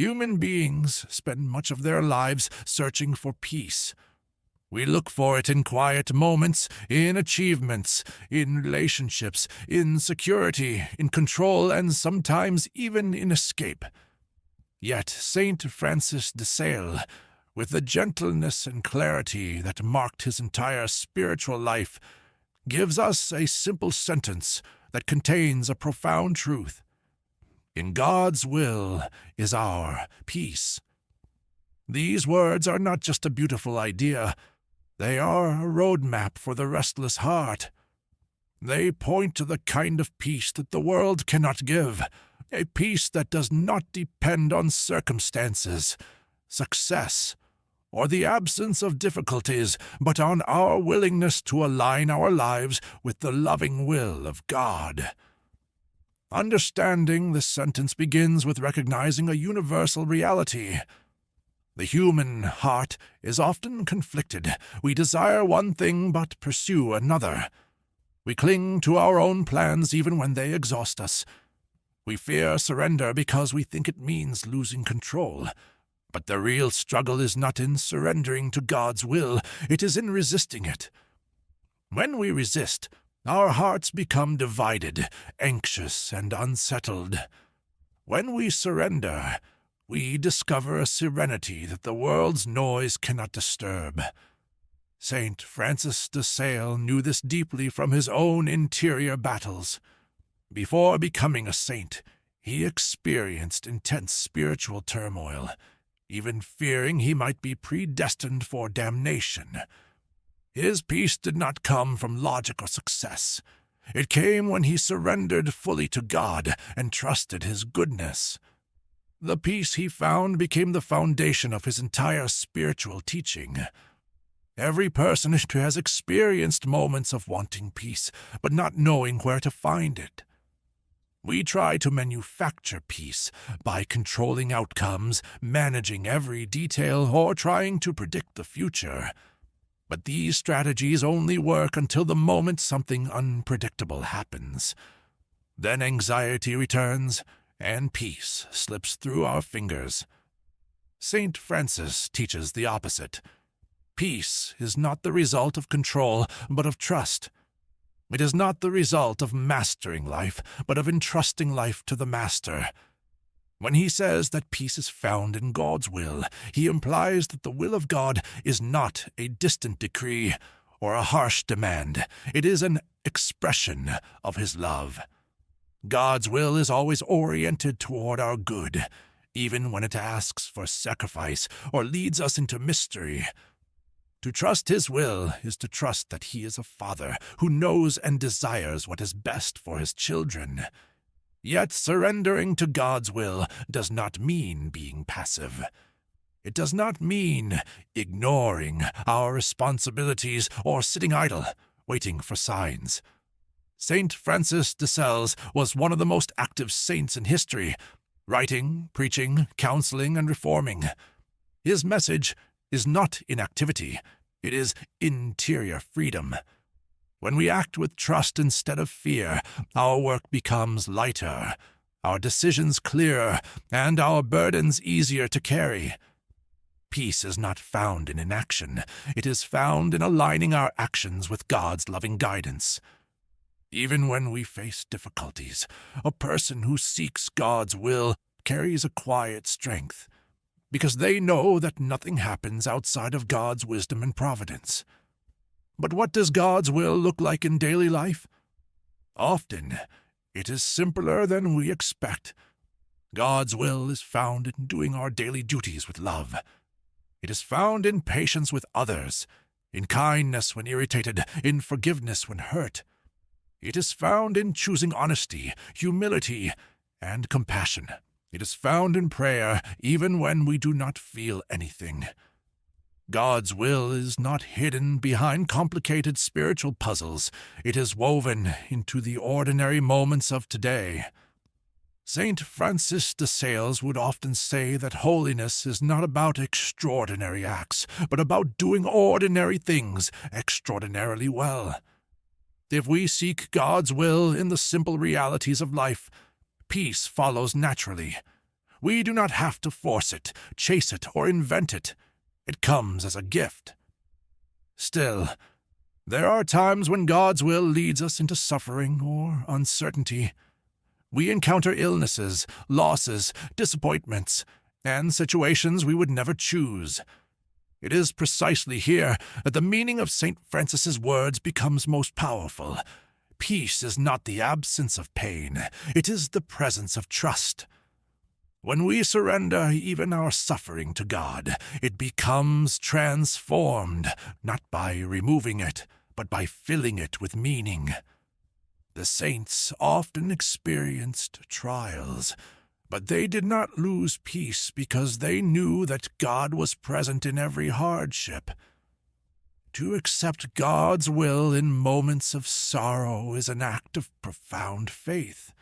Human beings spend much of their lives searching for peace. We look for it in quiet moments, in achievements, in relationships, in security, in control, and sometimes even in escape. Yet Saint Francis de Sales, with the gentleness and clarity that marked his entire spiritual life, gives us a simple sentence that contains a profound truth. In God's will is our peace. These words are not just a beautiful idea. They are a roadmap for the restless heart. They point to the kind of peace that the world cannot give, a peace that does not depend on circumstances, success, or the absence of difficulties, but on our willingness to align our lives with the loving will of God. Understanding this sentence begins with recognizing a universal reality. The human heart is often conflicted. We desire one thing but pursue another. We cling to our own plans even when they exhaust us. We fear surrender because we think it means losing control. But the real struggle is not in surrendering to God's will, it is in resisting it. When we resist, our hearts become divided, anxious, and unsettled. When we surrender, we discover a serenity that the world's noise cannot disturb. Saint Francis de Sales knew this deeply from his own interior battles. Before becoming a saint, he experienced intense spiritual turmoil, even fearing he might be predestined for damnation. His peace did not come from logic or success. It came when he surrendered fully to God and trusted His goodness. The peace he found became the foundation of his entire spiritual teaching. Every person has experienced moments of wanting peace, but not knowing where to find it. We try to manufacture peace by controlling outcomes, managing every detail, or trying to predict the future. But these strategies only work until the moment something unpredictable happens. Then anxiety returns, and peace slips through our fingers. Saint Francis teaches the opposite. Peace is not the result of control, but of trust. It is not the result of mastering life, but of entrusting life to the Master. When he says that peace is found in God's will, he implies that the will of God is not a distant decree or a harsh demand. It is an expression of His love. God's will is always oriented toward our good, even when it asks for sacrifice or leads us into mystery. To trust His will is to trust that He is a Father who knows and desires what is best for His children. Yet surrendering to God's will does not mean being passive. It does not mean ignoring our responsibilities or sitting idle, waiting for signs. Saint Francis de Sales was one of the most active saints in history, writing, preaching, counseling, and reforming. His message is not inactivity, it is interior freedom. When we act with trust instead of fear, our work becomes lighter, our decisions clearer, and our burdens easier to carry. Peace is not found in inaction, it is found in aligning our actions with God's loving guidance. Even when we face difficulties, a person who seeks God's will carries a quiet strength, because they know that nothing happens outside of God's wisdom and providence. But what does God's will look like in daily life? Often, it is simpler than we expect. God's will is found in doing our daily duties with love. It is found in patience with others, in kindness when irritated, in forgiveness when hurt. It is found in choosing honesty, humility, and compassion. It is found in prayer, even when we do not feel anything. God's will is not hidden behind complicated spiritual puzzles. It is woven into the ordinary moments of today. Saint Francis de Sales would often say that holiness is not about extraordinary acts, but about doing ordinary things extraordinarily well. If we seek God's will in the simple realities of life, peace follows naturally. We do not have to force it, chase it, or invent it. It comes as a gift. Still, there are times when God's will leads us into suffering or uncertainty. We encounter illnesses, losses, disappointments, and situations we would never choose. It is precisely here that the meaning of St. Francis's words becomes most powerful. Peace is not the absence of pain, it is the presence of trust. When we surrender even our suffering to God, it becomes transformed, not by removing it, but by filling it with meaning. The saints often experienced trials, but they did not lose peace because they knew that God was present in every hardship. To accept God's will in moments of sorrow is an act of profound faith,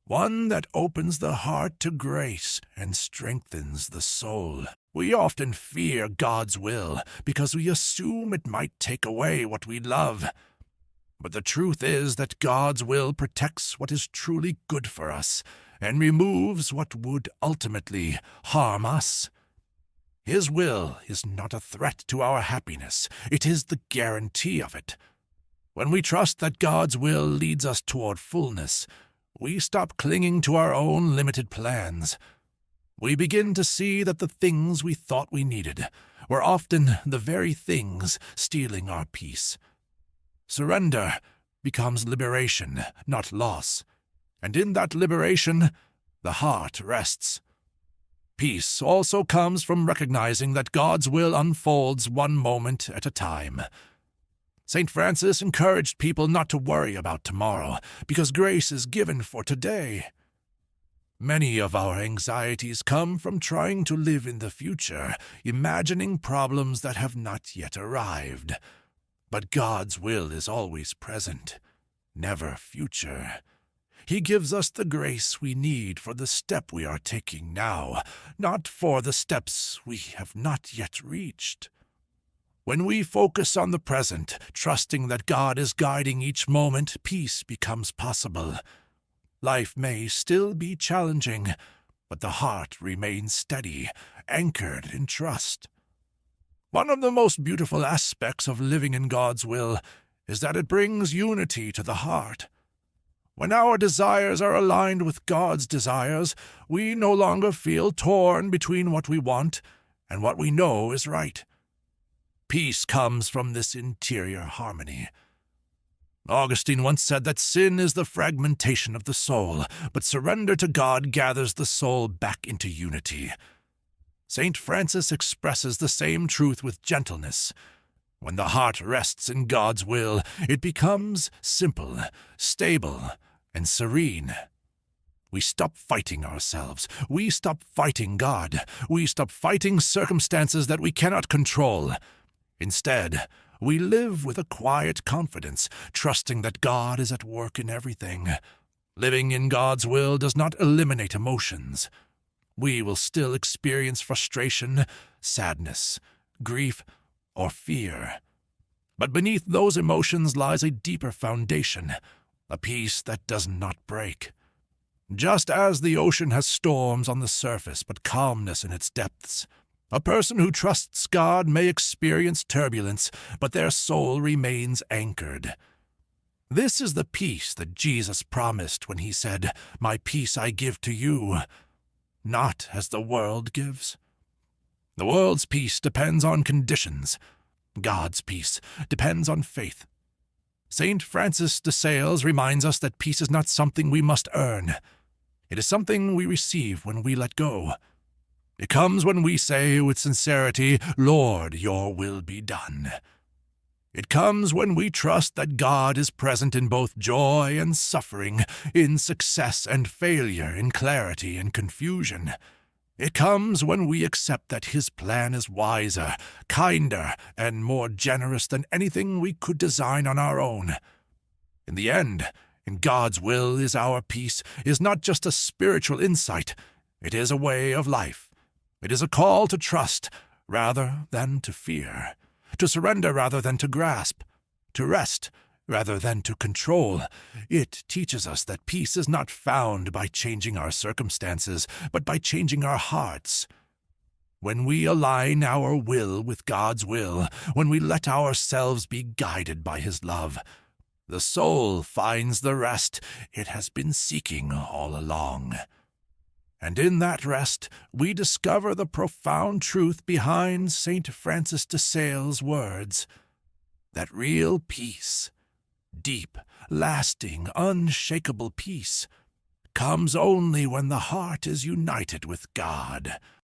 one that opens the heart to grace and strengthens the soul. We often fear God's will because we assume it might take away what we love. But the truth is that God's will protects what is truly good for us and removes what would ultimately harm us. His will is not a threat to our happiness, it is the guarantee of it. When we trust that God's will leads us toward fullness, we stop clinging to our own limited plans. We begin to see that the things we thought we needed were often the very things stealing our peace. Surrender becomes liberation, not loss, and in that liberation, the heart rests. Peace also comes from recognizing that God's will unfolds one moment at a time. St. Francis encouraged people not to worry about tomorrow, because grace is given for today. Many of our anxieties come from trying to live in the future, imagining problems that have not yet arrived. But God's will is always present, never future. He gives us the grace we need for the step we are taking now, not for the steps we have not yet reached. When we focus on the present, trusting that God is guiding each moment, peace becomes possible. Life may still be challenging, but the heart remains steady, anchored in trust. One of the most beautiful aspects of living in God's will is that it brings unity to the heart. When our desires are aligned with God's desires, we no longer feel torn between what we want and what we know is right. Peace comes from this interior harmony. Augustine once said that sin is the fragmentation of the soul, but surrender to God gathers the soul back into unity. St. Francis expresses the same truth with gentleness. When the heart rests in God's will, it becomes simple, stable, and serene. We stop fighting ourselves. We stop fighting God. We stop fighting circumstances that we cannot control. Instead, we live with a quiet confidence, trusting that God is at work in everything. Living in God's will does not eliminate emotions. We will still experience frustration, sadness, grief, or fear. But beneath those emotions lies a deeper foundation, a peace that does not break. Just as the ocean has storms on the surface but calmness in its depths, a person who trusts God may experience turbulence, but their soul remains anchored. This is the peace that Jesus promised when he said, "My peace I give to you," not as the world gives. The world's peace depends on conditions. God's peace depends on faith. St. Francis de Sales reminds us that peace is not something we must earn. It is something we receive when we let go. It comes when we say with sincerity, "Lord, your will be done." It comes when we trust that God is present in both joy and suffering, in success and failure, in clarity and confusion. It comes when we accept that His plan is wiser, kinder, and more generous than anything we could design on our own. In the end, in God's will is our peace, is not just a spiritual insight. It is a way of life. It is a call to trust rather than to fear, to surrender rather than to grasp, to rest rather than to control. It teaches us that peace is not found by changing our circumstances, but by changing our hearts. When we align our will with God's will, when we let ourselves be guided by His love, the soul finds the rest it has been seeking all along. And in that rest, we discover the profound truth behind St. Francis de Sales' words, that real peace, deep, lasting, unshakable peace, comes only when the heart is united with God.